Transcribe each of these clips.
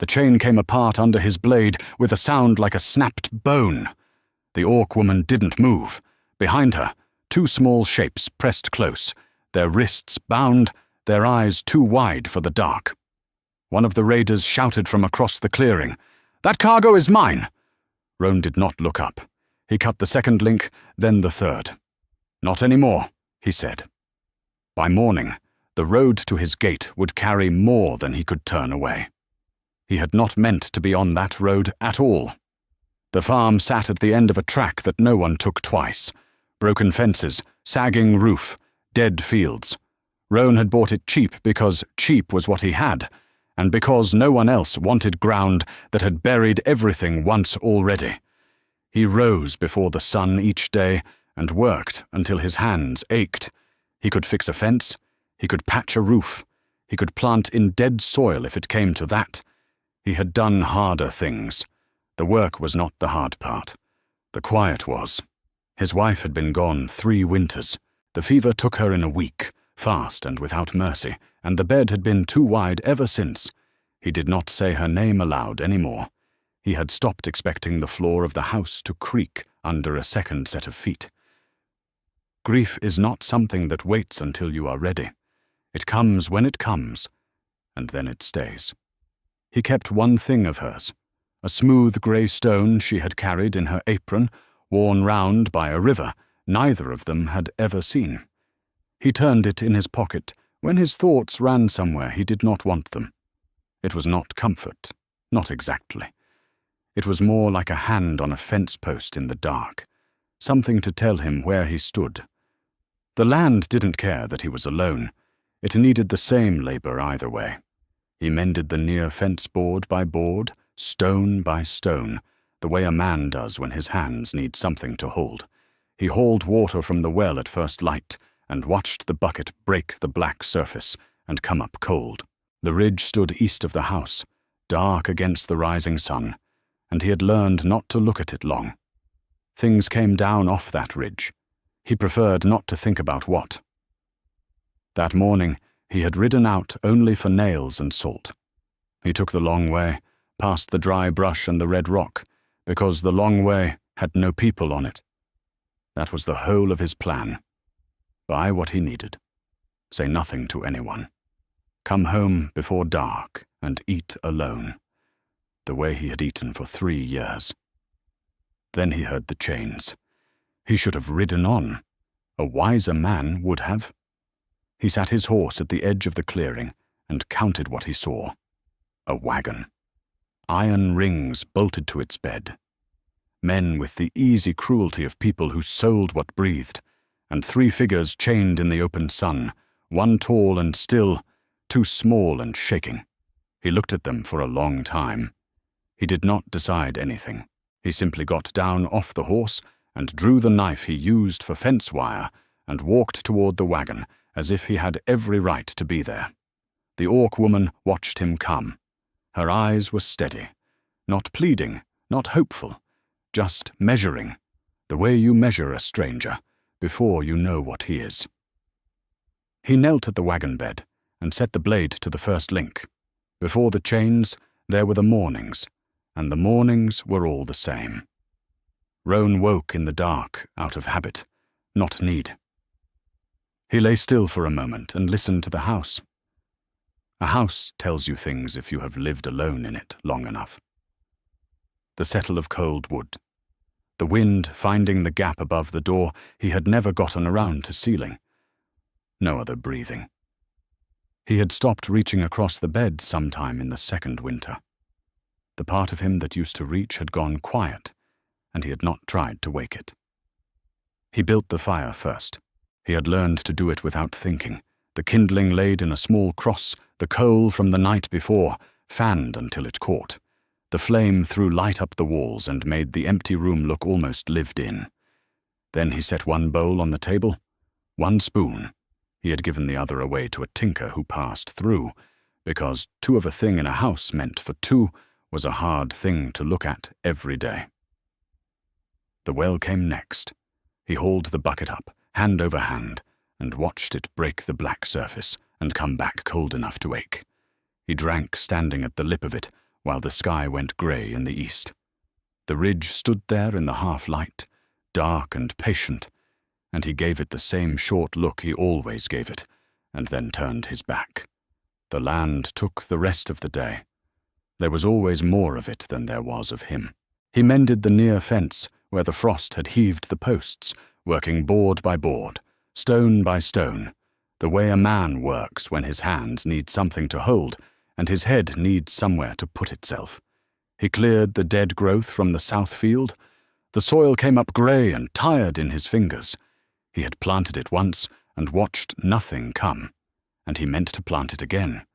The chain came apart under his blade with a sound like a snapped bone. The orc woman didn't move. Behind her, two small shapes pressed close, their wrists bound, their eyes too wide for the dark. One of the raiders shouted from across the clearing, "That cargo is mine!" Roan did not look up. He cut the second link, then the third. "Not anymore," he said. By morning, the road to his gate would carry more than he could turn away. He had not meant to be on that road at all. The farm sat at the end of a track that no one took twice. Broken fences, sagging roof, dead fields. Roan had bought it cheap because cheap was what he had, and because no one else wanted ground that had buried everything once already. He rose before the sun each day and worked until his hands ached. He could fix a fence, he could patch a roof, he could plant in dead soil if it came to that. He had done harder things. The work was not the hard part. The quiet was. His wife had been gone 3 winters. The fever took her in a week, fast and without mercy, and the bed had been too wide ever since. He did not say her name aloud any more. He had stopped expecting the floor of the house to creak under a second set of feet. Grief is not something that waits until you are ready. It comes when it comes, and then it stays. He kept one thing of hers, a smooth grey stone she had carried in her apron, worn round by a river neither of them had ever seen. He turned it in his pocket when his thoughts ran somewhere he did not want them. It was not comfort, not exactly. It was more like a hand on a fence post in the dark, something to tell him where he stood. The land didn't care that he was alone. It needed the same labour either way. He mended the near fence board by board, stone by stone, the way a man does when his hands need something to hold. He hauled water from the well at first light and watched the bucket break the black surface and come up cold. The ridge stood east of the house, dark against the rising sun, and he had learned not to look at it long. Things came down off that ridge. He preferred not to think about what. That morning, he had ridden out only for nails and salt. He took the long way, past the dry brush and the red rock, because the long way had no people on it. That was the whole of his plan. Buy what he needed. Say nothing to anyone. Come home before dark and eat alone, the way he had eaten for 3 years. Then he heard the chains. He should have ridden on. A wiser man would have. He sat his horse at the edge of the clearing and counted what he saw. A wagon. Iron rings bolted to its bed. Men with the easy cruelty of people who sold what breathed, and 3 figures chained in the open sun, one tall and still, 2 small and shaking. He looked at them for a long time. He did not decide anything. He simply got down off the horse and drew the knife he used for fence wire and walked toward the wagon as if he had every right to be there. The orc woman watched him come. Her eyes were steady, not pleading, not hopeful, just measuring, the way you measure a stranger before you know what he is. He knelt at the wagon bed and set the blade to the first link. Before the chains, there were the mornings, and the mornings were all the same. Roan woke in the dark, out of habit, not need. He lay still for a moment and listened to the house. A house tells you things if you have lived alone in it long enough. The settle of cold wood. The wind finding the gap above the door he had never gotten around to sealing. No other breathing. He had stopped reaching across the bed sometime in the 2nd winter. The part of him that used to reach had gone quiet, and he had not tried to wake it. He built the fire first. He had learned to do it without thinking. The kindling laid in a small cross, the coal from the night before, fanned until it caught. The flame threw light up the walls and made the empty room look almost lived in. Then he set 1 bowl on the table, 1 spoon. He had given the other away to a tinker who passed through, because 2 of a thing in a house meant for 2 was a hard thing to look at every day. The well came next. He hauled the bucket up, hand over hand, and watched it break the black surface and come back cold enough to ache. He drank standing at the lip of it, while the sky went grey in the east. The ridge stood there in the half-light, dark and patient, and he gave it the same short look he always gave it, and then turned his back. The land took the rest of the day. There was always more of it than there was of him. He mended the near fence where the frost had heaved the posts, working board by board, stone by stone, the way a man works when his hands need something to hold and his head needs somewhere to put itself. He cleared the dead growth from the south field. The soil came up grey and tired in his fingers. He had planted it once and watched nothing come, and he meant to plant it again,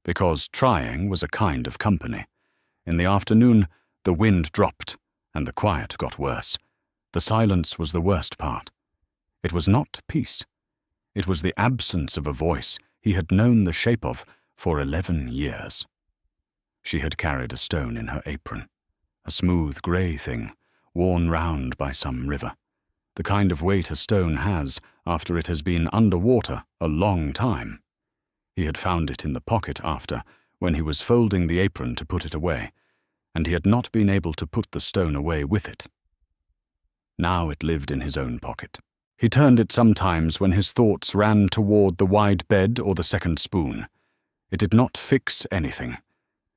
because trying was a kind of company. In the afternoon, the wind dropped, and the quiet got worse. The silence was the worst part. It was not peace. It was the absence of a voice he had known the shape of for 11 years. She had carried a stone in her apron, a smooth grey thing, worn round by some river, the kind of weight a stone has after it has been under water a long time. He had found it in the pocket after, when he was folding the apron to put it away, and he had not been able to put the stone away with it. Now it lived in his own pocket. He turned it sometimes when his thoughts ran toward the wide bed or the second spoon. It did not fix anything.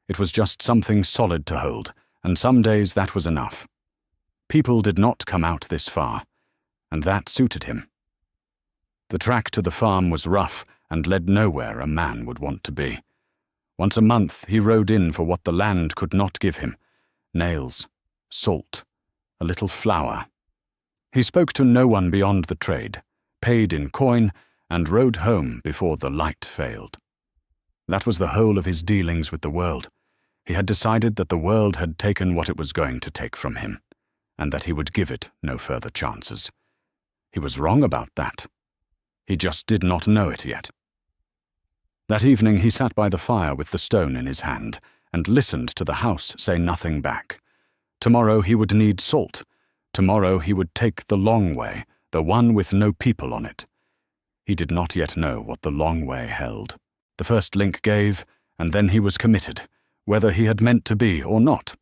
It was just something solid to hold, and some days that was enough. People did not come out this far, and that suited him. The track to the farm was rough and led nowhere a man would want to be. Once a month he rode in for what the land could not give him: nails, salt, a little flour. He spoke to no one beyond the trade, paid in coin, and rode home before the light failed. That was the whole of his dealings with the world. He had decided that the world had taken what it was going to take from him, and that he would give it no further chances. He was wrong about that. He just did not know it yet. That evening he sat by the fire with the stone in his hand, and listened to the house say nothing back. Tomorrow he would need salt. Tomorrow he would take the long way, the one with no people on it. He did not yet know what the long way held. The first link gave, and then he was committed, whether he had meant to be or not.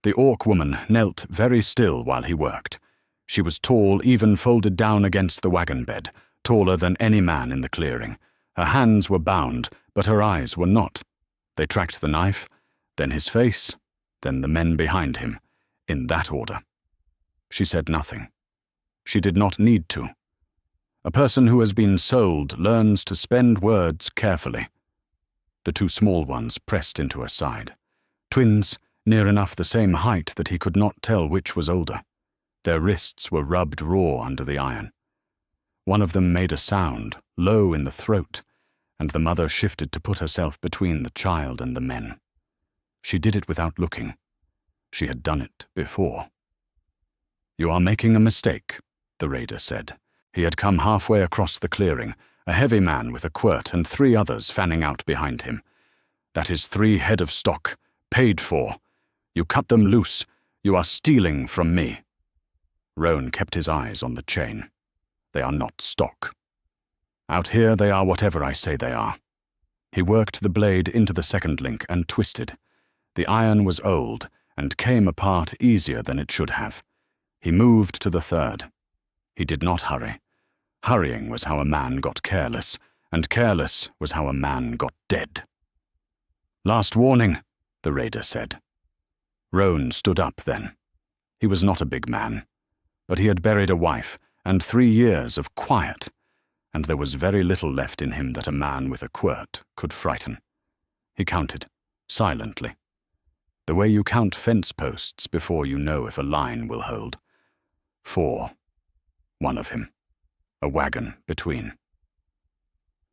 The orc woman knelt very still while he worked. She was tall, even folded down against the wagon bed, taller than any man in the clearing. Her hands were bound, but her eyes were not. They tracked the knife, then his face, then the men behind him, in that order. She said nothing. She did not need to. A person who has been sold learns to spend words carefully. The two small ones pressed into her side. Twins, near enough the same height that he could not tell which was older. Their wrists were rubbed raw under the iron. One of them made a sound, low in the throat, and the mother shifted to put herself between the child and the men. She did it without looking. She had done it before. "You are making a mistake," the raider said. He had come halfway across the clearing, a heavy man with a quirt and 3 others fanning out behind him. "That is 3 head of stock, paid for. You cut them loose. You are stealing from me." Roan kept his eyes on the chain. "They are not stock. Out here they are whatever I say they are." He worked the blade into the second link and twisted. The iron was old and came apart easier than it should have. He moved to the third. He did not hurry. Hurrying was how a man got careless, and careless was how a man got dead. "Last warning," the raider said. Roan stood up then. He was not a big man, but he had buried a wife and 3 years of quiet, and there was very little left in him that a man with a quirt could frighten. He counted, silently, the way you count fence posts before you know if a line will hold. 4. One of him. A wagon between.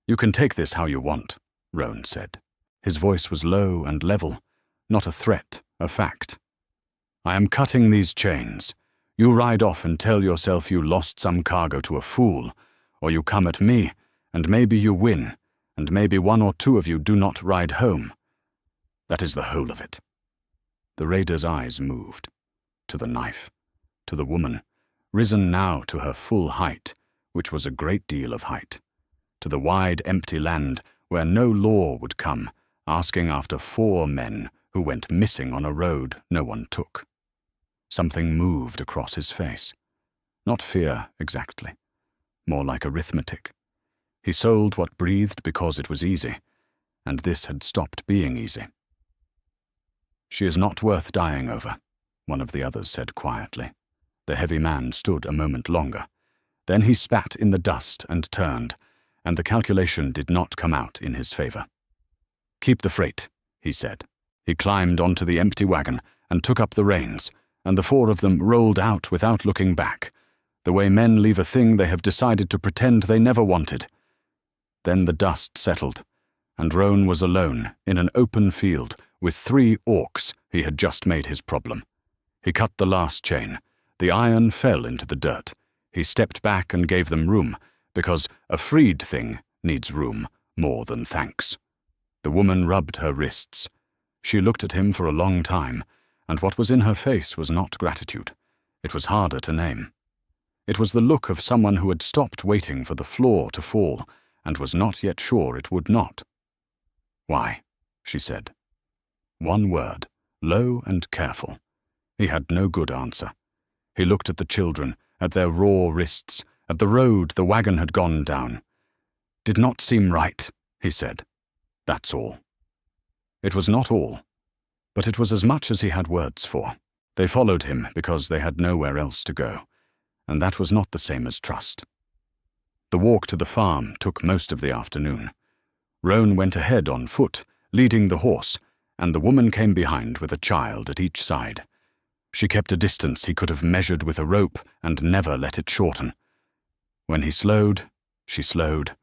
"You can take this how you want," Roan said. His voice was low and level, not a threat, a fact. "I am cutting these chains. You ride off and tell yourself you lost some cargo to a fool, or you come at me, and maybe you win, and maybe 1 or 2 of you do not ride home. That is the whole of it." The raider's eyes moved. To the knife. To the woman, risen now to her full height, which was a great deal of height. To the wide, empty land where no law would come, asking after 4 men who went missing on a road no one took. Something moved across his face. Not fear, exactly. More like arithmetic. He sold what breathed because it was easy, and this had stopped being easy. "She is not worth dying over," one of the others said quietly. The heavy man stood a moment longer. Then he spat in the dust and turned, and the calculation did not come out in his favor. "Keep the freight," he said. He climbed onto the empty wagon and took up the reins, and the four of them rolled out without looking back, the way men leave a thing they have decided to pretend they never wanted. Then the dust settled, and Roan was alone in an open field with 3 orcs he had just made his problem. He cut the last chain. The iron fell into the dirt. He stepped back and gave them room, because a freed thing needs room more than thanks. The woman rubbed her wrists. She looked at him for a long time, and what was in her face was not gratitude. It was harder to name. It was the look of someone who had stopped waiting for the floor to fall, and was not yet sure it would not. "Why?" she said. One word, low and careful. He had no good answer. He looked at the children, at their raw wrists, at the road the wagon had gone down. "Did not seem right," he said. "That's all." It was not all, but it was as much as he had words for. They followed him because they had nowhere else to go, and that was not the same as trust. The walk to the farm took most of the afternoon. Roan went ahead on foot, leading the horse, and the woman came behind with a child at each side. She kept a distance he could have measured with a rope and never let it shorten. When he slowed, she slowed.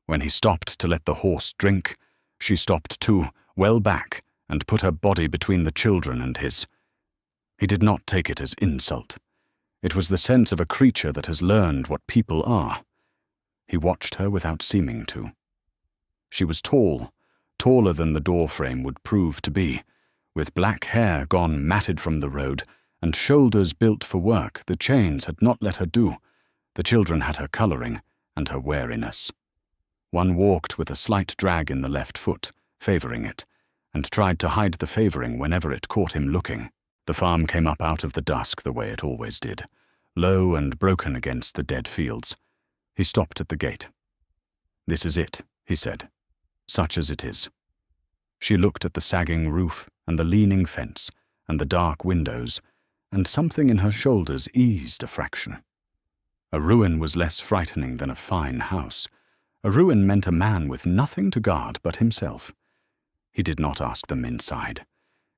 When he stopped to let the horse drink, she stopped too, well back, and put her body between the children and his. He did not take it as insult. It was the sense of a creature that has learned what people are. He watched her without seeming to. She was tall, taller than the door frame would prove to be, with black hair gone matted from the road, and shoulders built for work the chains had not let her do. The children had her coloring and her wariness. One walked with a slight drag in the left foot, favoring it, and tried to hide the favoring whenever it caught him looking. The farm came up out of the dusk the way it always did, low and broken against the dead fields. He stopped at the gate. "This is it," he said, "such as it is." She looked at the sagging roof and the leaning fence and the dark windows, and something in her shoulders eased a fraction. A ruin was less frightening than a fine house. A ruin meant a man with nothing to guard but himself. He did not ask them inside.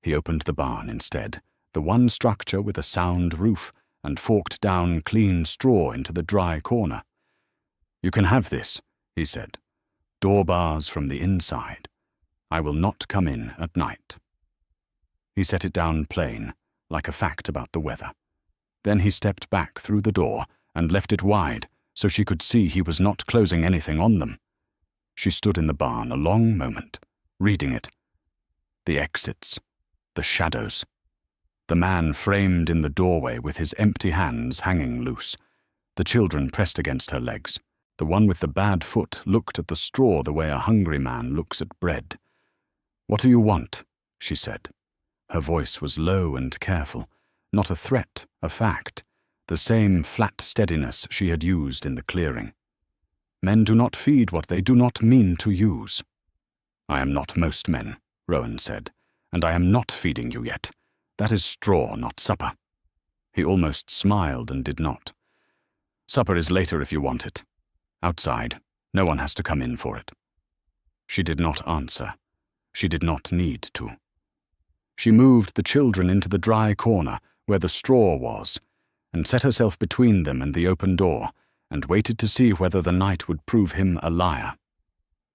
He opened the barn instead, the one structure with a sound roof, and forked down clean straw into the dry corner. "You can have this," he said. "Door bars from the inside. I will not come in at night." He set it down plain, like a fact about the weather. Then he stepped back through the door and left it wide so she could see he was not closing anything on them. She stood in the barn a long moment, reading it. The exits, the shadows. The man framed in the doorway with his empty hands hanging loose. The children pressed against her legs. The one with the bad foot looked at the straw the way a hungry man looks at bread. "What do you want?" she said. Her voice was low and careful, not a threat, a fact, the same flat steadiness she had used in the clearing. "Men do not feed what they do not mean to use." "I am not most men," Rowan said, "and I am not feeding you yet. That is straw, not supper." He almost smiled and did not. "Supper is later if you want it. Outside, no one has to come in for it." She did not answer. She did not need to. She moved the children into the dry corner where the straw was, and set herself between them and the open door, and waited to see whether the night would prove him a liar.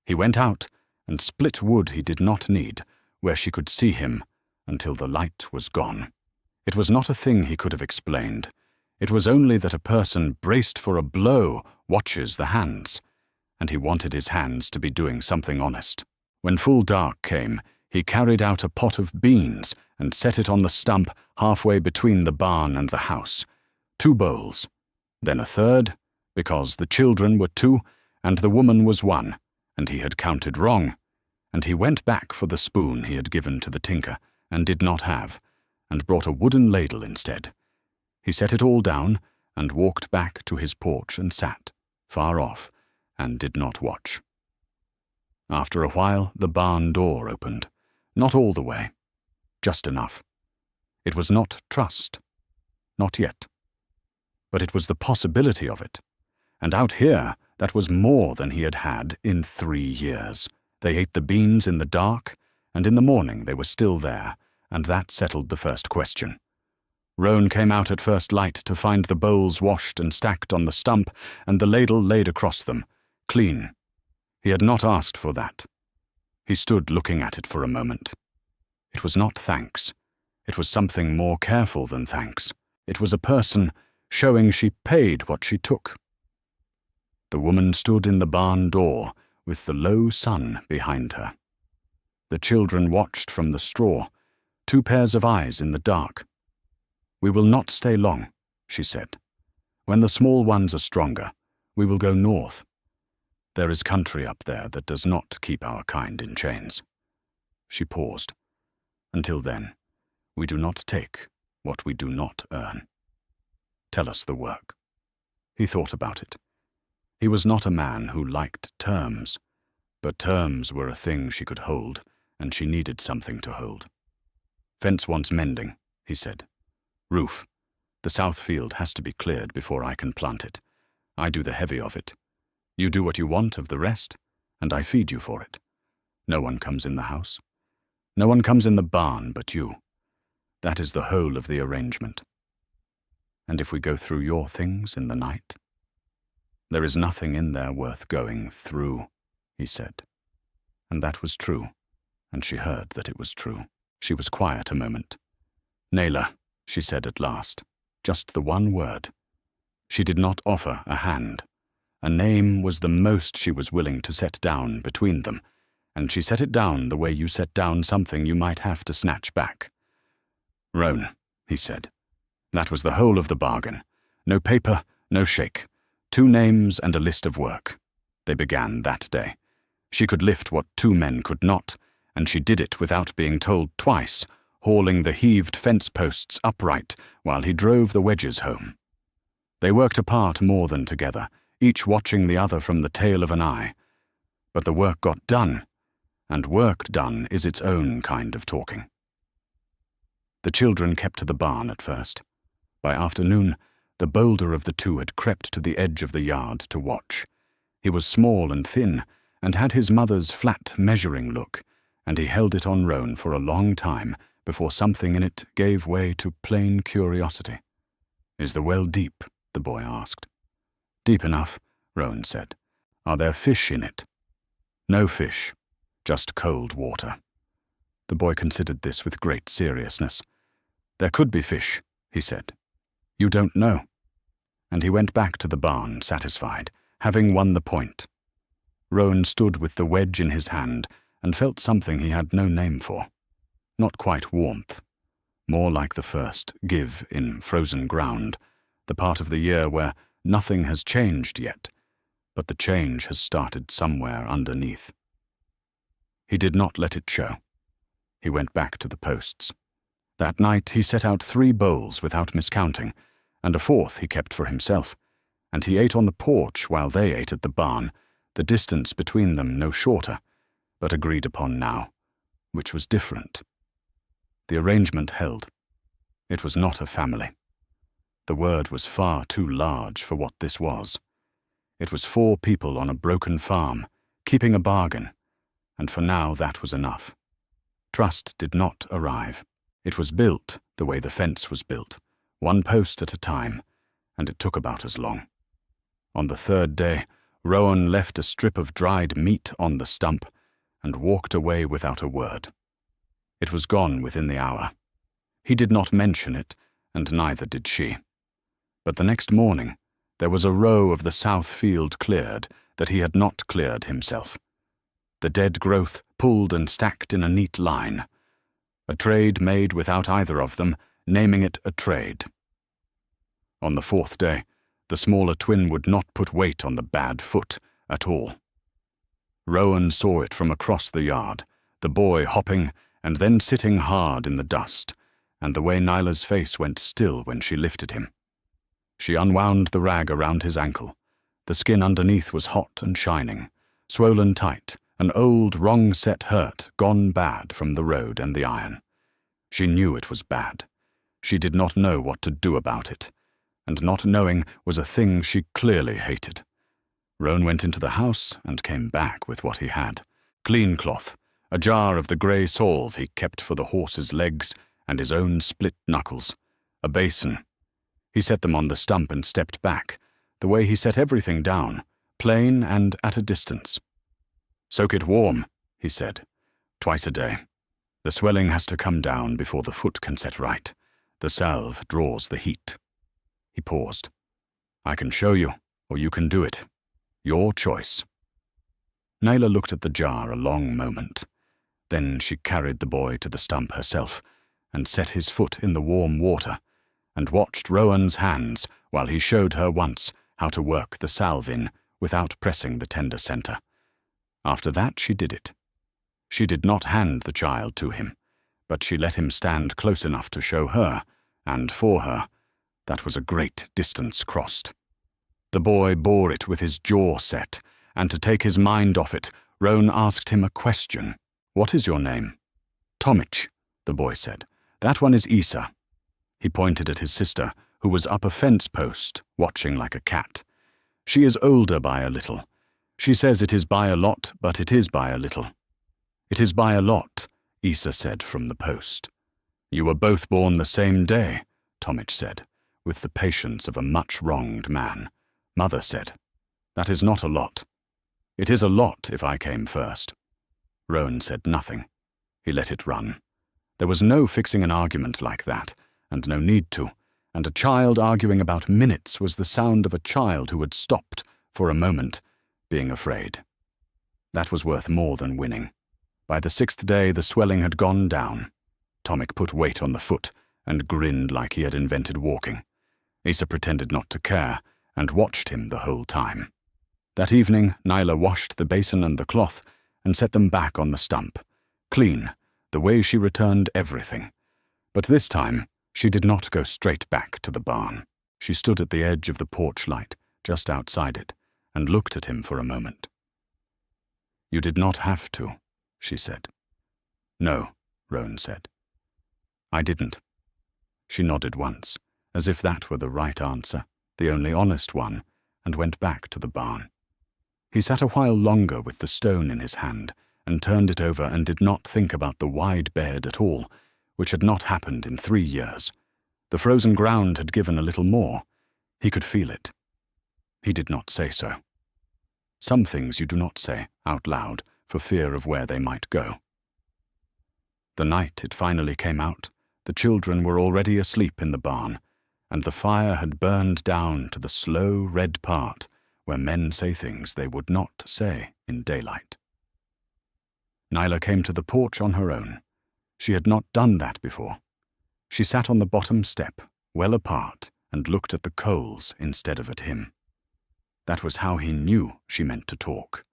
He went out and split wood he did not need, where she could see him, until the light was gone. It was not a thing he could have explained. It was only that a person braced for a blow watches the hands, and he wanted his hands to be doing something honest. When full dark came, he carried out a pot of beans and set it on the stump halfway between the barn and the house. 2 bowls, then a third, because the children were 2 and the woman was 1, and he had counted wrong, and he went back for the spoon he had given to the tinker and did not have, and brought a wooden ladle instead. He set it all down and walked back to his porch and sat, far off, and did not watch. After a while the barn door opened, not all the way, just enough. It was not trust, not yet. But it was the possibility of it, and out here that was more than he had had in 3 years. They ate the beans in the dark, and in the morning they were still there, and that settled the first question. Rowan came out at first light to find the bowls washed and stacked on the stump, and the ladle laid across them, clean. He had not asked for that. He stood looking at it for a moment. It was not thanks. It was something more careful than thanks. It was a person showing she paid what she took. The woman stood in the barn door, with the low sun behind her. The children watched from the straw, 2 pairs of eyes in the dark. "We will not stay long," she said. "When the small ones are stronger, we will go north. There is country up there that does not keep our kind in chains." She paused. "Until then, we do not take what we do not earn. Tell us the work." He thought about it. He was not a man who liked terms, but terms were a thing she could hold, and she needed something to hold. "Fence wants mending," he said. "Roof. The south field has to be cleared before I can plant it. I do the heavy of it. You do what you want of the rest, and I feed you for it. No one comes in the house. No one comes in the barn but you. That is the whole of the arrangement. And if we go through your things in the night, there is nothing in there worth going through," he said. And that was true, and she heard that it was true. She was quiet a moment. "Naylor," she said at last, just the one word. She did not offer a hand. A name was the most she was willing to set down between them, and she set it down the way you set down something you might have to snatch back. "Roan," he said. That was the whole of the bargain. No paper, no shake. 2 names and a list of work. They began that day. She could lift what 2 men could not, and she did it without being told twice, hauling the heaved fence posts upright while he drove the wedges home. They worked apart more than together, each watching the other from the tail of an eye. But the work got done, and work done is its own kind of talking. The children kept to the barn at first. By afternoon, the bolder of the 2 had crept to the edge of the yard to watch. He was small and thin, and had his mother's flat measuring look, and he held it on Rowan for a long time before something in it gave way to plain curiosity. "Is the well deep?" the boy asked. "Deep enough," Rowan said. "Are there fish in it?" "No fish, just cold water." The boy considered this with great seriousness. "There could be fish," he said. "You don't know." And he went back to the barn, satisfied, having won the point. Rowan stood with the wedge in his hand and felt something he had no name for. Not quite warmth. More like the first give in frozen ground, the part of the year where nothing has changed yet, but the change has started somewhere underneath. He did not let it show. He went back to the posts. That night he set out 3 bowls without miscounting, and a 4th he kept for himself, and he ate on the porch while they ate at the barn, the distance between them no shorter, but agreed upon now, which was different. The arrangement held. It was not a family. The word was far too large for what this was. It was 4 people on a broken farm, keeping a bargain, and for now that was enough. Trust did not arrive. It was built the way the fence was built, 1 post at a time, and it took about as long. On the 3rd day, Rowan left a strip of dried meat on the stump and walked away without a word. It was gone within the hour. He did not mention it, and neither did she. But the next morning, there was a row of the south field cleared that he had not cleared himself. The dead growth pulled and stacked in a neat line. A trade made without either of them, naming it a trade. On the 4th day, the smaller twin would not put weight on the bad foot at all. Rowan saw it from across the yard, the boy hopping and then sitting hard in the dust, and the way Nyla's face went still when she lifted him. She unwound the rag around his ankle. The skin underneath was hot and shining, swollen tight, an old wrong-set hurt gone bad from the road and the iron. She knew it was bad. She did not know what to do about it, and not knowing was a thing she clearly hated. Roan went into the house and came back with what he had. Clean cloth, a jar of the grey salve he kept for the horse's legs, and his own split knuckles, a basin. He set them on the stump and stepped back, the way he set everything down, plain and at a distance. "Soak it warm," he said, "twice a day. The swelling has to come down before the foot can set right. The salve draws the heat." He paused. "I can show you, or you can do it. Your choice." Nyla looked at the jar a long moment. Then she carried the boy to the stump herself, and set his foot in the warm water, and watched Rowan's hands while he showed her once how to work the salve in without pressing the tender centre. After that she did it. She did not hand the child to him, but she let him stand close enough to show her, and for her. That was a great distance crossed. The boy bore it with his jaw set, and to take his mind off it, Roan asked him a question. "What is your name?" "Tomich," the boy said. "That one is Isa." He pointed at his sister, who was up a fence post, watching like a cat. "She is older by a little. She says it is by a lot, but it is by a little." "It is by a lot," Isa said from the post. "You were both born the same day," Tomich said, with the patience of a much-wronged man. Mother said, "That is not a lot." "It is a lot if I came first." Roan said nothing. He let it run. There was no fixing an argument like that, and no need to, and a child arguing about minutes was the sound of a child who had stopped, for a moment, being afraid. That was worth more than winning. By the 6th day the swelling had gone down. Tomich put weight on the foot, and grinned like he had invented walking. Isa pretended not to care, and watched him the whole time. That evening Nyla washed the basin and the cloth, and set them back on the stump, clean, the way she returned everything. But this time she did not go straight back to the barn. She stood at the edge of the porch light, just outside it, and looked at him for a moment. "You did not have to," she said. "No," Roan said. "I didn't." She nodded once, as if that were the right answer, the only honest one, and went back to the barn. He sat a while longer with the stone in his hand, and turned it over and did not think about the wide bed at all, which had not happened in 3 years. The frozen ground had given a little more. He could feel it. He did not say so. Some things you do not say out loud for fear of where they might go. The night it finally came out, the children were already asleep in the barn, and the fire had burned down to the slow red part where men say things they would not say in daylight. Nyla came to the porch on her own. She had not done that before. She sat on the bottom step, well apart, and looked at the coals instead of at him. That was how he knew she meant to talk.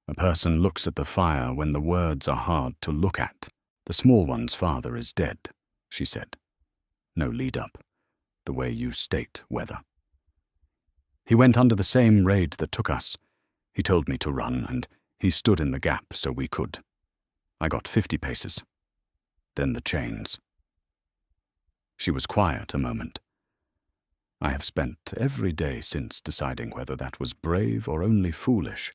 A person looks at the fire when the words are hard to look at. "The small one's father is dead," she said. No lead-up. The way you state weather. "He went under the same raid that took us. He told me to run, and he stood in the gap so we could. I got 50 paces. Then the chains." She was quiet a moment. "I have spent every day since deciding whether that was brave or only foolish.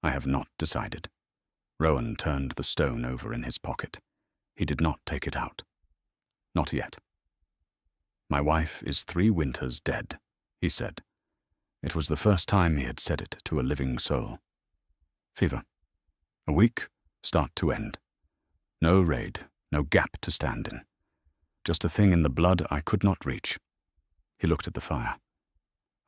I have not decided." Rowan turned the stone over in his pocket. He did not take it out. "Not yet. My wife is 3 winters dead," he said. It was the first time he had said it to a living soul. "Fever. A week, start to end. No raid, no gap to stand in. Just a thing in the blood I could not reach." He looked at the fire.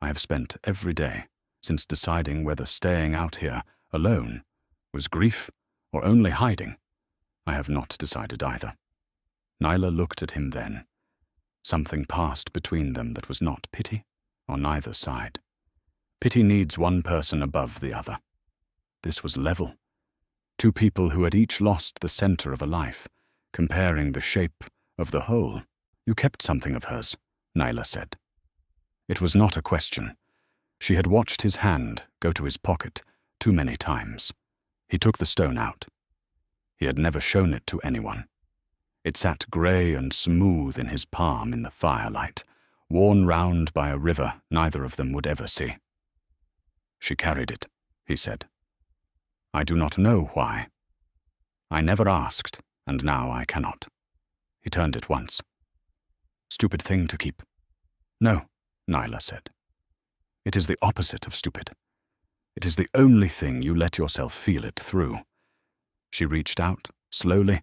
"I have spent every day since deciding whether staying out here alone was grief or only hiding. I have not decided either." Nyla looked at him then. Something passed between them that was not pity on neither side. Pity needs one person above the other. This was level. Two people who had each lost the center of a life, comparing the shape of the whole. You kept something of hers, Nyla said. It was not a question. She had watched his hand go to his pocket too many times. He took the stone out. He had never shown it to anyone. It sat grey and smooth in his palm in the firelight, worn round by a river neither of them would ever see. She carried it, he said. I do not know why. I never asked, and now I cannot. He turned it once. Stupid thing to keep. No, Nyla said. It is the opposite of stupid. It is the only thing you let yourself feel it through. She reached out, slowly,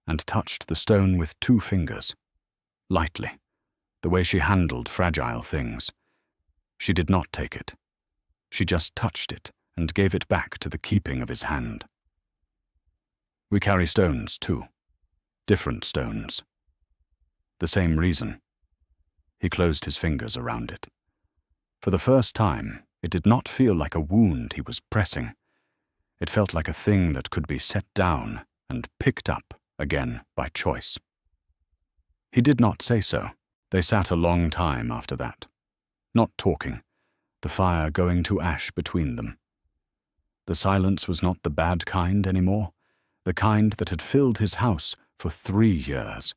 and touched the stone with 2 fingers. Lightly, the way she handled fragile things. She did not take it. She just touched it and gave it back to the keeping of his hand. We carry stones, too. Different stones. The same reason. He closed his fingers around it. For the first time, it did not feel like a wound he was pressing. It felt like a thing that could be set down and picked up again by choice. He did not say so. They sat a long time after that, not talking, the fire going to ash between them. The silence was not the bad kind anymore, the kind that had filled his house for 3 years.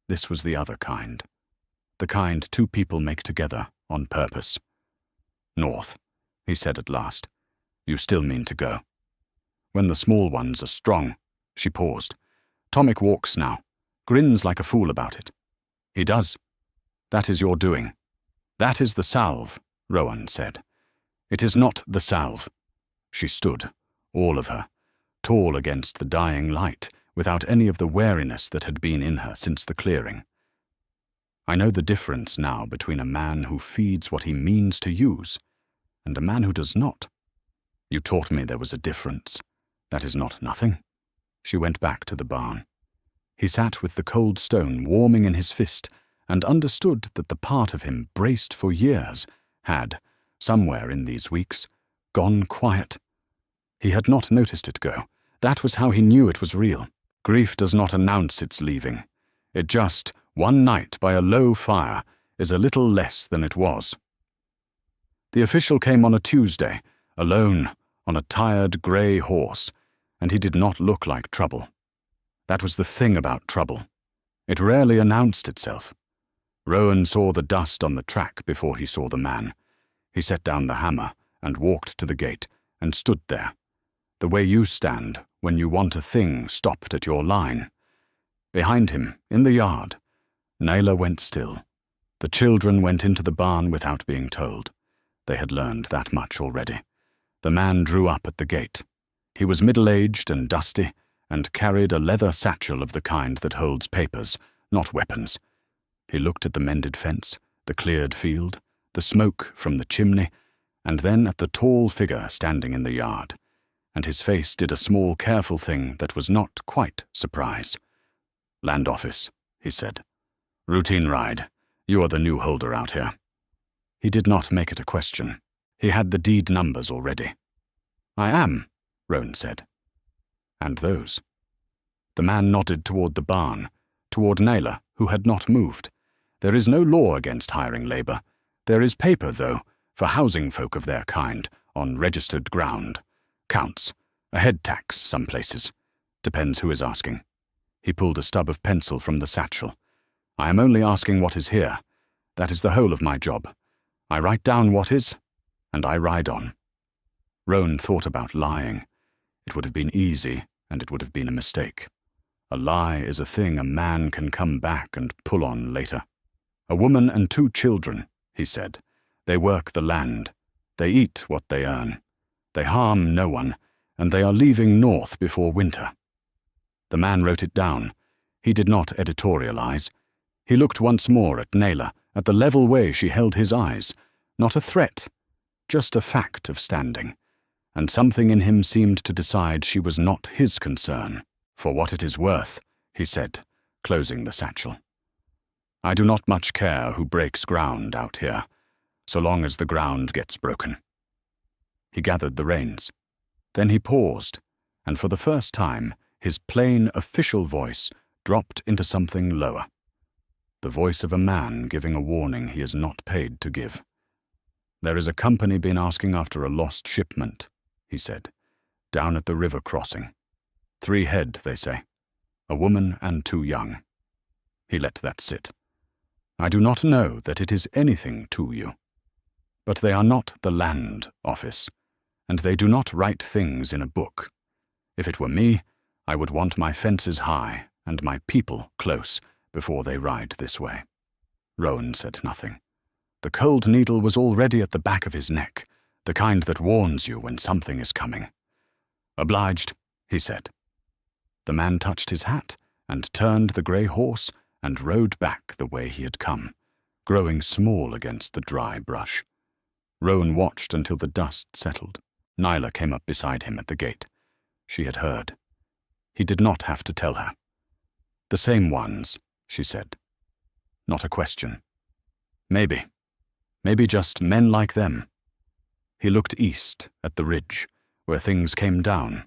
This was the other kind, the kind 2 people make together on purpose. North, he said at last. You still mean to go. When the small ones are strong. She paused. Tomek walks now, grins like a fool about it. He does. That is your doing. That is the salve, Rowan said. It is not the salve. She stood, all of her, tall against the dying light, without any of the wariness that had been in her since the clearing. I know the difference now between a man who feeds what he means to use and a man who does not. You taught me there was a difference. That is not nothing. She went back to the barn. He sat with the cold stone warming in his fist and understood that the part of him braced for years had, somewhere in these weeks, gone quiet. He had not noticed it go. That was how he knew it was real. Grief does not announce its leaving. It just, one night by a low fire, is a little less than it was. The official came on a Tuesday, alone, on a tired grey horse, and he did not look like trouble. That was the thing about trouble. It rarely announced itself. Rowan saw the dust on the track before he saw the man. He set down the hammer and walked to the gate and stood there, the way you stand when you want a thing stopped at your line. Behind him, in the yard, Nyla went still. The children went into the barn without being told. They had learned that much already. The man drew up at the gate. He was middle-aged and dusty, and carried a leather satchel of the kind that holds papers, not weapons. He looked at the mended fence, the cleared field, the smoke from the chimney, and then at the tall figure standing in the yard, and his face did a small careful thing that was not quite surprise. Land office, he said. Routine ride. You are the new holder out here. He did not make it a question. He had the deed numbers already. I am, Rowan said. And those. The man nodded toward the barn, toward Nyla, who had not moved. There is no law against hiring labor. There is paper, though, for housing folk of their kind, on registered ground. Counts. A head tax, some places. Depends who is asking. He pulled a stub of pencil from the satchel. I am only asking what is here. That is the whole of my job. I write down what is, and I ride on. Rowan thought about lying. It would have been easy, and it would have been a mistake. A lie is a thing a man can come back and pull on later. A woman and 2 children, he said. They work the land. They eat what they earn. They harm no one, and they are leaving north before winter. The man wrote it down. He did not editorialize. He looked once more at Nyla, at the level way she held his eyes. Not a threat, just a fact of standing. And something in him seemed to decide she was not his concern. For what it is worth, he said, closing the satchel. I do not much care who breaks ground out here, so long as the ground gets broken. He gathered the reins. Then he paused, and for the first time his plain official voice dropped into something lower. The voice of a man giving a warning he is not paid to give. "There is a company been asking after a lost shipment," he said, "down at the river crossing. 3 head, they say. A woman and 2 young." He let that sit. "I do not know that it is anything to you. But they are not the Land Office, and they do not write things in a book. If it were me, I would want my fences high and my people close before they ride this way." Rowan said nothing. The cold needle was already at the back of his neck, the kind that warns you when something is coming. "Obliged," he said. The man touched his hat and turned the grey horse and rode back the way he had come, growing small against the dry brush. Rowan watched until the dust settled. Nyla came up beside him at the gate. She had heard. He did not have to tell her. "The same ones," she said. Not a question. Maybe just men like them. He looked east at the ridge, where things came down.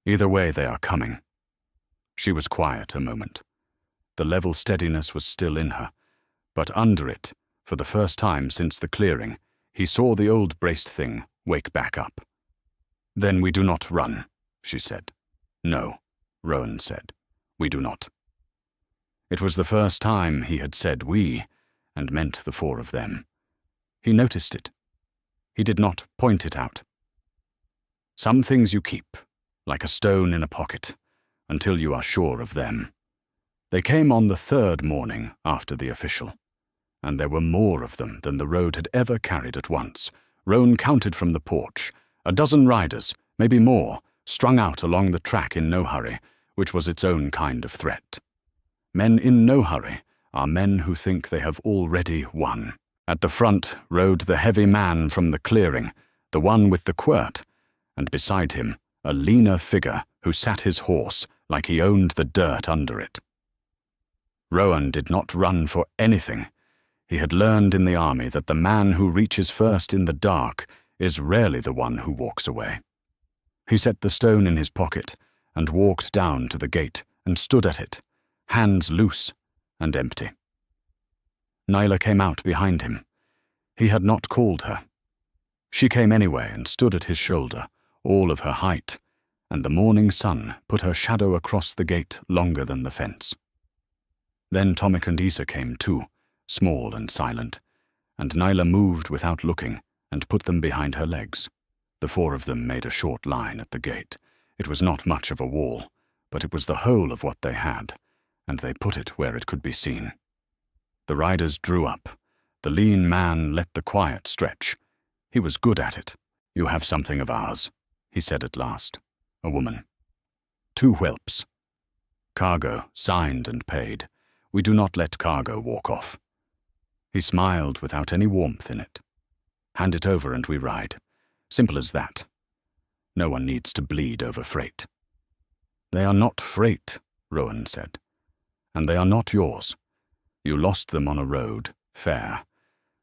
Either way they are coming. She was quiet a moment. The level steadiness was still in her, but under it, for the first time since the clearing, he saw the old braced thing wake back up. "Then we do not run," she said. "No," Rowan said. "We do not." It was the first time he had said we, and meant the 4 of them. He noticed it. He did not point it out. "Some things you keep, like a stone in a pocket, until you are sure of them." They came on the 3rd morning after the official, and there were more of them than the road had ever carried at once. Rowan counted from the porch, 12 riders, maybe more, strung out along the track in no hurry, which was its own kind of threat. Men in no hurry are men who think they have already won. At the front rode the heavy man from the clearing, the one with the quirt, and beside him a leaner figure who sat his horse like he owned the dirt under it. Rowan did not run for anything. He had learned in the army that the man who reaches first in the dark is rarely the one who walks away. He set the stone in his pocket and walked down to the gate and stood at it, hands loose and empty. Nyla came out behind him. He had not called her. She came anyway and stood at his shoulder, all of her height, and the morning sun put her shadow across the gate longer than the fence. Then Tomek and Isa came too, small and silent, and Nyla moved without looking and put them behind her legs. The 4 of them made a short line at the gate. It was not much of a wall, but it was the whole of what they had, and they put it where it could be seen. The riders drew up. The lean man let the quiet stretch. He was good at it. "You have something of ours," he said at last. "A woman. 2 whelps. Cargo, signed and paid. We do not let cargo walk off." He smiled without any warmth in it. "Hand it over and we ride. Simple as that. No one needs to bleed over freight." "They are not freight," Rowan said. "And they are not yours. You lost them on a road, fair,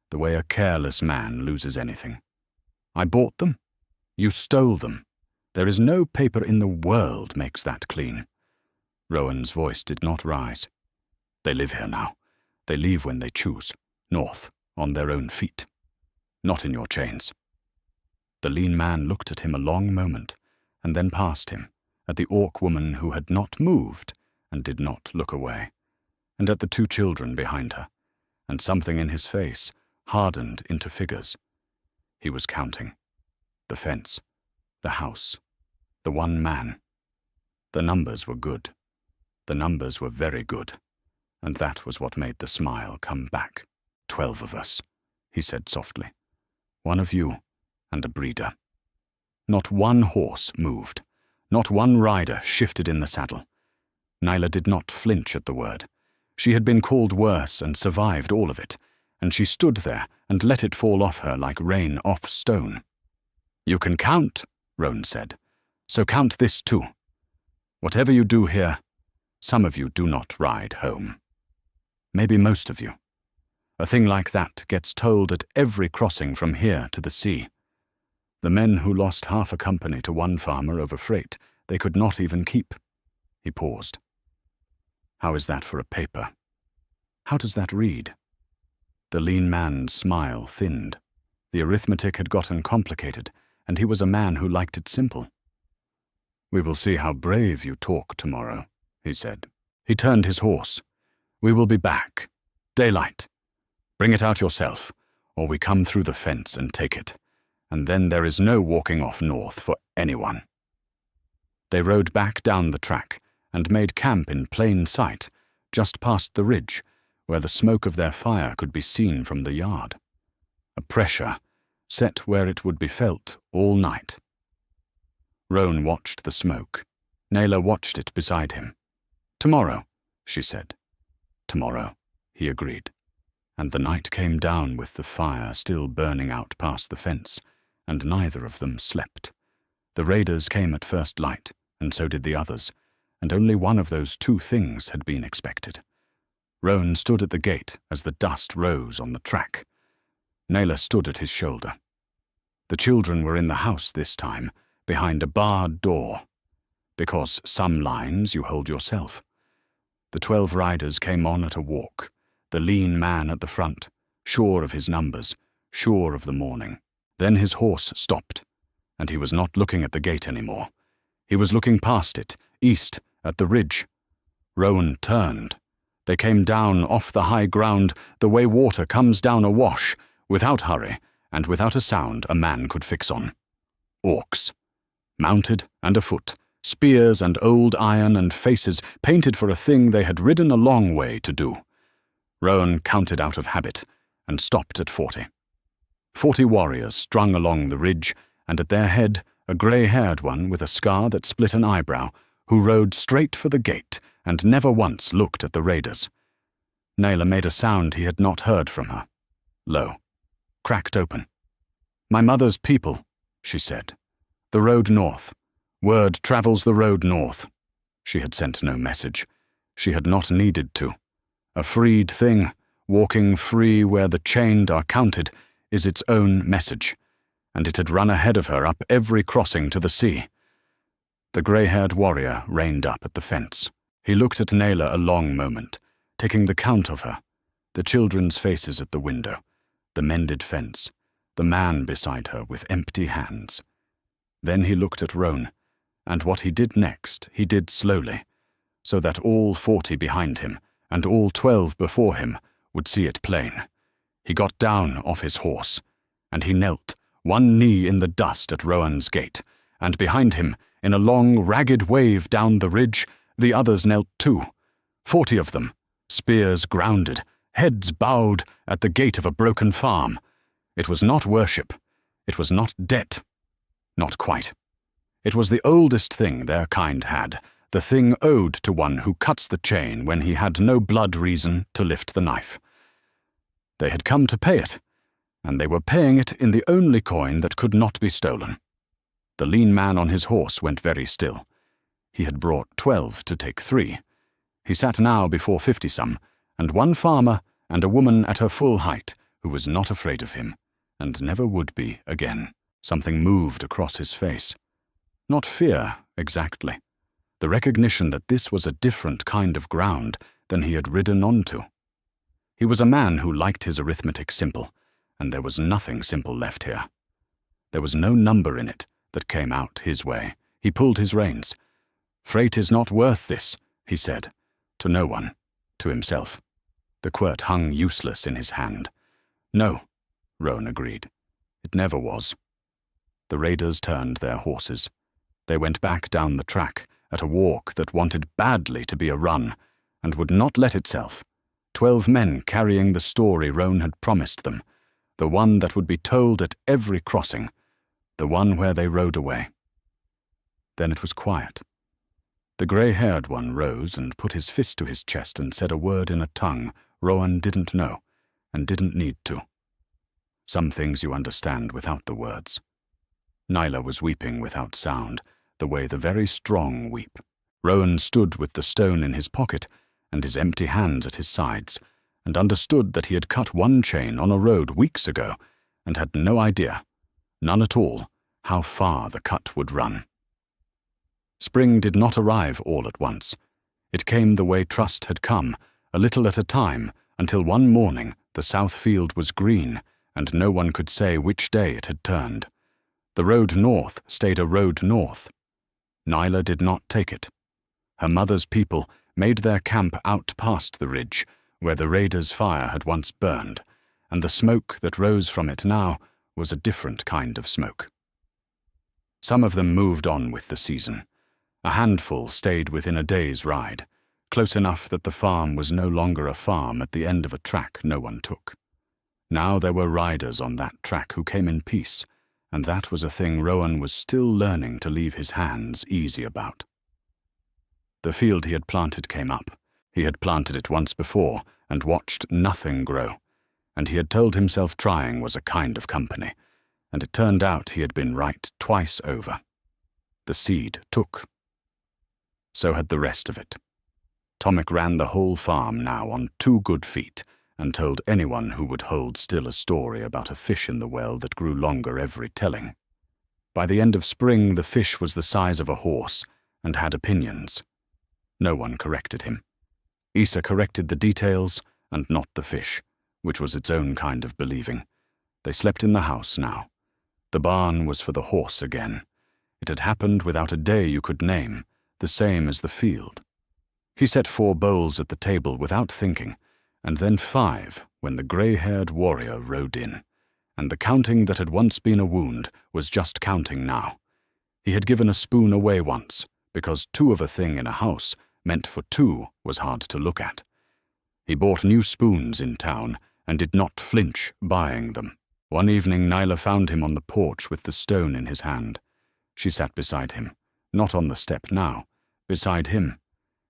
the way a careless man loses anything. I bought them. You stole them. There is no paper in the world makes that clean." Rowan's voice did not rise. "They live here now. They leave when they choose, north, on their own feet. Not in your chains." The lean man looked at him a long moment, and then past him, at the orc woman who had not moved and did not look away, and at the 2 children behind her, and something in his face hardened into figures. He was counting. The fence, the house, the 1 man. The numbers were good. The numbers were very good, and that was what made the smile come back. 12 of us," he said softly. "1 of you, and a breeder." Not 1 horse moved. Not 1 rider shifted in the saddle. Nyla did not flinch at the word. She had been called worse and survived all of it, and she stood there and let it fall off her like rain off stone. "You can count," Rowan said, "so count this too. Whatever you do here, some of you do not ride home. Maybe most of you. A thing like that gets told at every crossing from here to the sea. The men who lost half a company to 1 farmer over freight, they could not even keep. He paused. How is that for a paper? How does that read? The lean man's smile thinned. The arithmetic had gotten complicated, and he was a man who liked it simple. We will see how brave you talk tomorrow, he said. He turned his horse. We will be back. Daylight. Bring it out yourself, or we come through the fence and take it, and then there is no walking off north for anyone. They rode back down the track and made camp in plain sight, just past the ridge, where the smoke of their fire could be seen from the yard. A pressure, set where it would be felt all night. Roan watched the smoke. Naylor watched it beside him. Tomorrow, she said. Tomorrow, he agreed. And the night came down with the fire still burning out past the fence, and neither of them slept. The raiders came at first light, and so did the others, and only one of those two things had been expected. Roan stood at the gate as the dust rose on the track. Naylor stood at his shoulder. The children were in the house this time, behind a barred door, because some lines you hold yourself. The 12 riders came on at a walk, the lean man at the front, sure of his numbers, sure of the morning. Then his horse stopped, and he was not looking at the gate anymore. He was looking past it, east, at the ridge. Roan turned. They came down off the high ground, the way water comes down a wash, without hurry, and without a sound a man could fix on. Orcs. Mounted and afoot, spears and old iron and faces painted for a thing they had ridden a long way to do. Roan counted out of habit, and stopped at 40. 40 warriors strung along the ridge, and at their head a grey-haired one with a scar that split an eyebrow, who rode straight for the gate and never once looked at the raiders. Naylor made a sound he had not heard from her. Low. Cracked open. My mother's people, she said. The road north. Word travels the road north. She had sent no message. She had not needed to. A freed thing, walking free where the chained are counted, is its own message, and it had run ahead of her up every crossing to the sea. The grey-haired warrior reined up at the fence. He looked at Naylor a long moment, taking the count of her, the children's faces at the window, the mended fence, the man beside her with empty hands. Then he looked at Roan, and what he did next he did slowly, so that all 40 behind him, and all 12 before him, would see it plain. He got down off his horse, and he knelt, one knee in the dust at Roan's gate, and behind him, in a long, ragged wave down the ridge, the others knelt too, 40 of them, spears grounded, heads bowed at the gate of a broken farm. It was not worship. It was not debt. Not quite. It was the oldest thing their kind had, the thing owed to one who cuts the chain when he had no blood reason to lift the knife. They had come to pay it, and they were paying it in the only coin that could not be stolen. The lean man on his horse went very still. He had brought 12 to take 3. He sat now before 50-some, and one farmer and a woman at her full height who was not afraid of him, and never would be again. Something moved across his face. Not fear, exactly. The recognition that this was a different kind of ground than he had ridden onto. He was a man who liked his arithmetic simple, and there was nothing simple left here. There was no number in it that came out his way. He pulled his reins. Freight is not worth this, he said, to no one, to himself. The quirt hung useless in his hand. No, Roan agreed. It never was. The raiders turned their horses. They went back down the track, at a walk that wanted badly to be a run, and would not let itself. 12 men carrying the story Roan had promised them, the one that would be told at every crossing, the one where they rode away. Then it was quiet. The grey-haired one rose and put his fist to his chest and said a word in a tongue Roan didn't know, and didn't need to. Some things you understand without the words. Naylor was weeping without sound, the way the very strong weep. Roan stood with the stone in his pocket and his empty hands at his sides, and understood that he had cut one chain on a road weeks ago, and had no idea, none at all, how far the cut would run. Spring did not arrive all at once. It came the way trust had come, a little at a time, until one morning the south field was green, and no one could say which day it had turned. The road north stayed a road north. Nyla did not take it. Her mother's people made their camp out past the ridge, where the raiders' fire had once burned, and the smoke that rose from it now was a different kind of smoke. Some of them moved on with the season. A handful stayed within a day's ride, close enough that the farm was no longer a farm at the end of a track no one took. Now there were riders on that track who came in peace, and that was a thing Rowan was still learning to leave his hands easy about. The field he had planted came up. He had planted it once before and watched nothing grow, and he had told himself trying was a kind of company, and it turned out he had been right twice over. The seed took. So had the rest of it. Tomek ran the whole farm now on 2 good feet, and told anyone who would hold still a story about a fish in the well that grew longer every telling. By the end of spring the fish was the size of a horse, and had opinions. No one corrected him. Isa corrected the details, and not the fish, which was its own kind of believing. They slept in the house now. The barn was for the horse again. It had happened without a day you could name, the same as the field. He set 4 bowls at the table without thinking, and then 5 when the grey-haired warrior rode in, and the counting that had once been a wound was just counting now. He had given a spoon away once, because 2 of a thing in a house meant for 2 was hard to look at. He bought new spoons in town, and did not flinch buying them. One evening Nyla found him on the porch with the stone in his hand. She sat beside him, not on the step now, beside him,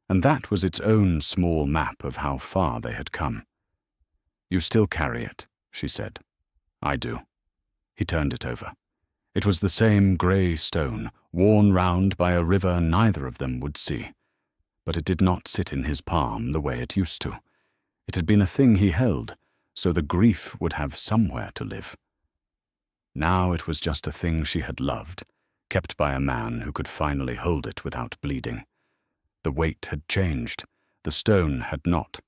and that was its own small map of how far they had come. "You still carry it," she said. "I do." He turned it over. It was the same grey stone, worn round by a river neither of them would see. But it did not sit in his palm the way it used to. It had been a thing he held, so the grief would have somewhere to live. Now it was just a thing she had loved, kept by a man who could finally hold it without bleeding. The weight had changed, the stone had not.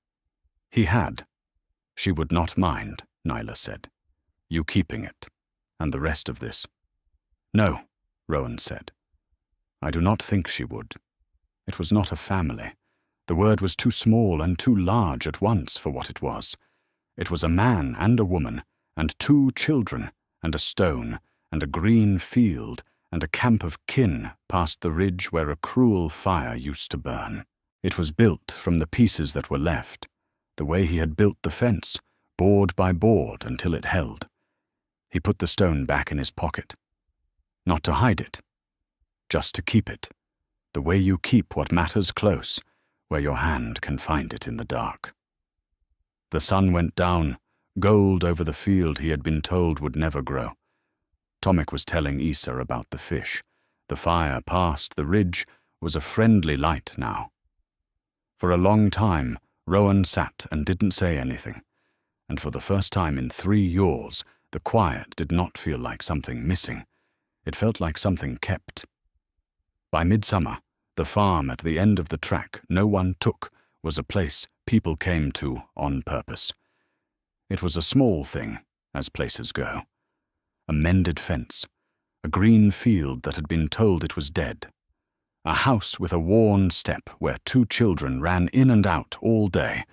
He had. She would not mind, Nyla said. You keeping it, and the rest of this. No, Rowan said. I do not think she would. It was not a family. The word was too small and too large at once for what it was. It was a man and a woman, and 2 children, and a stone, and a green field, and a camp of kin past the ridge where a cruel fire used to burn. It was built from the pieces that were left, the way he had built the fence, board by board until it held. He put the stone back in his pocket. Not to hide it, just to keep it, the way you keep what matters close, where your hand can find it in the dark. The sun went down, gold over the field he had been told would never grow. Tomek was telling Isa about the fish. The fire past the ridge was a friendly light now. For a long time, Rowan sat and didn't say anything, and for the first time in 3 years, the quiet did not feel like something missing. It felt like something kept. By midsummer, the farm at the end of the track no one took was a place people came to on purpose. It was a small thing, as places go. A mended fence, a green field that had been told it was dead, a house with a worn step where 2 children ran in and out all day,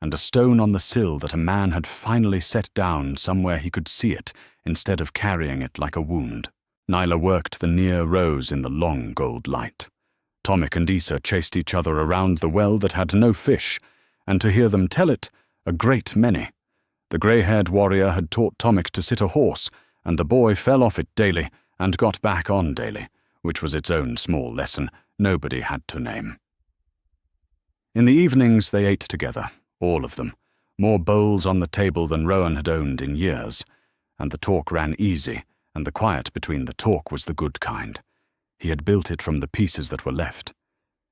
and a stone on the sill that a man had finally set down somewhere he could see it instead of carrying it like a wound. Nyla worked the near rows in the long gold light. Tomek and Isa chased each other around the well that had no fish, and to hear them tell it, a great many. The grey-haired warrior had taught Tomek to sit a horse, and the boy fell off it daily and got back on daily, which was its own small lesson nobody had to name. In the evenings they ate together, all of them, more bowls on the table than Rowan had owned in years, and the talk ran easy, and the quiet between the talk was the good kind. He had built it from the pieces that were left.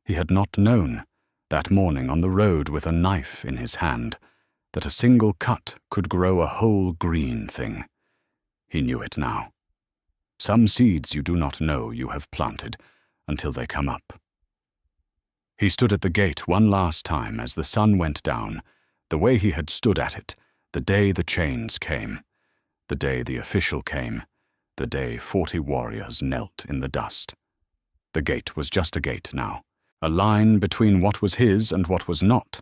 He had not known, that morning on the road with a knife in his hand, that a single cut could grow a whole green thing. He knew it now. Some seeds you do not know you have planted until they come up. He stood at the gate one last time as the sun went down, the way he had stood at it, the day the chains came, the day the official came, the day 40 warriors knelt in the dust. The gate was just a gate now, a line between what was his and what was not,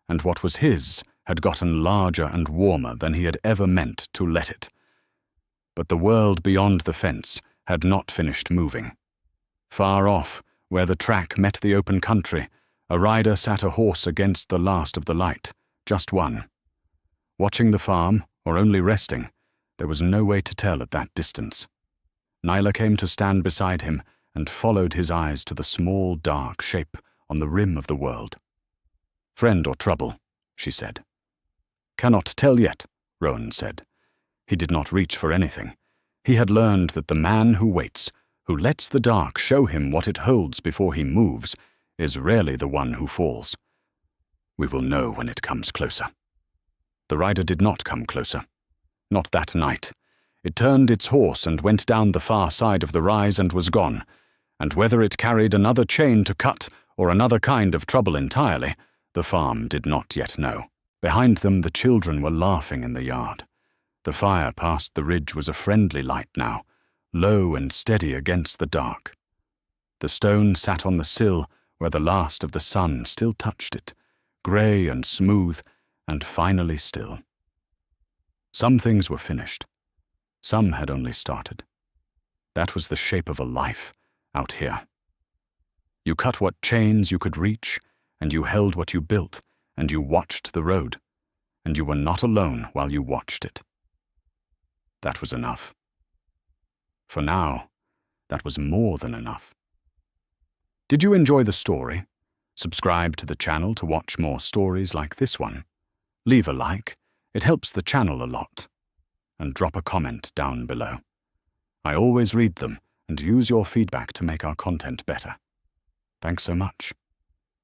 and what was his had gotten larger and warmer than he had ever meant to let it. But the world beyond the fence had not finished moving. Far off, where the track met the open country, a rider sat a horse against the last of the light, just one. Watching the farm, or only resting, there was no way to tell at that distance. Nyla came to stand beside him and followed his eyes to the small, dark shape on the rim of the world. "Friend or trouble?" she said. "Cannot tell yet," Rowan said. He did not reach for anything. He had learned that the man who waits, who lets the dark show him what it holds before he moves, is rarely the one who falls. "We will know when it comes closer." The rider did not come closer. Not that night. It turned its horse and went down the far side of the rise and was gone, and whether it carried another chain to cut or another kind of trouble entirely, the farm did not yet know. Behind them the children were laughing in the yard. The fire past the ridge was a friendly light now, low and steady against the dark. The stone sat on the sill where the last of the sun still touched it, grey and smooth and finally still. Some things were finished. Some had only started. That was the shape of a life out here. You cut what chains you could reach, and you held what you built, and you watched the road, and you were not alone while you watched it. That was enough. For now, that was more than enough. Did you enjoy the story? Subscribe to the channel to watch more stories like this one. Leave a like, it helps the channel a lot. And drop a comment down below. I always read them and use your feedback to make our content better. Thanks so much.